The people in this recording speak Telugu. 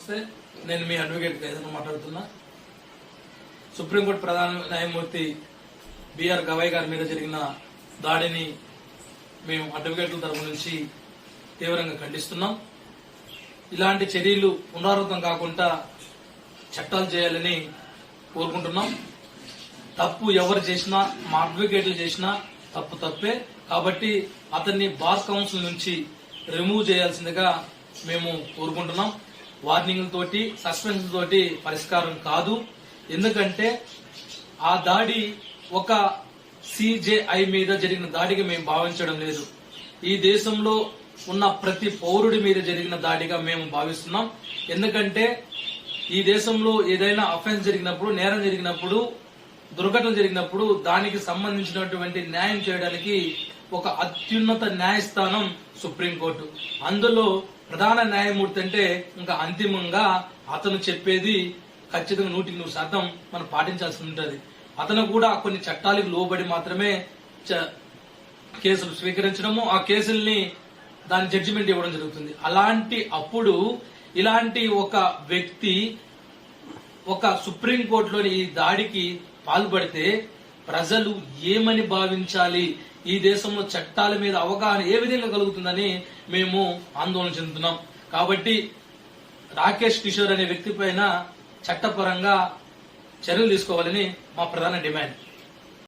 నమస్తే, నేను మీ అడ్వకేట్ గైదర్ మాట్లాడుతున్నా. సుప్రీంకోర్టు ప్రధాన న్యాయమూర్తి బిఆర్ గవాయ్ గారి మీద జరిగిన దాడిని మేము అడ్వకేట్ల తరపు నుంచి తీవ్రంగా ఖండిస్తున్నాం. ఇలాంటి చర్యలు పునరావృతం కాకుండా చట్టాలు చేయాలని కోరుకుంటున్నాం. తప్పు ఎవరు చేసినా, మా అడ్వకేట్లు చేసినా తప్పే. కాబట్టి అతన్ని బార్ కౌన్సిల్ నుంచి రిమూవ్ చేయాల్సిందిగా మేము కోరుకుంటున్నాం. వార్నింగ్ తోటి, సస్పెన్షన్ తోటి పరిష్కారం కాదు. ఎందుకంటే ఆ దాడి ఒక సిజేఐ మీద జరిగిన దాడిగా మేము భావించడం లేదు. ఈ దేశంలో ఉన్న ప్రతి పౌరుడి మీద జరిగిన దాడిగా మేము భావిస్తున్నాం. ఎందుకంటే ఈ దేశంలో ఏదైనా అఫెన్స్ జరిగినప్పుడు, నేరం జరిగినప్పుడు, దుర్ఘటన జరిగినప్పుడు దానికి సంబంధించినటువంటి న్యాయం చేయడానికి ఒక అత్యున్నత న్యాయస్థానం సుప్రీంకోర్టు. అందులో ప్రధాన న్యాయమూర్తి అంటే ఇంకా అంతిమంగా అతను చెప్పేది ఖచ్చితంగా 100% మనం పాటించాల్సి ఉంటుంది. అతను కూడా కొన్ని చట్టాలకు లోబడి మాత్రమే కేసులు స్వీకరించడము, ఆ కేసుల్ని దాని జడ్జిమెంట్ ఇవ్వడం జరుగుతుంది. అలాంటి అప్పుడు ఇలాంటి ఒక వ్యక్తి ఒక సుప్రీంకోర్టులోని ఈ దాడికి పాల్పడితే ప్రజలు ఏమని భావించాలి, ఈ దేశంలో చట్టాల మీద అవగాహన ఏ విధంగా కలుగుతుందని మేము ఆందోళన చెందుతున్నాం. కాబట్టి రాకేష్ కిషోర్ అనే వ్యక్తి పైన చట్టపరంగా చర్యలు తీసుకోవాలని మా ప్రధాన డిమాండ్.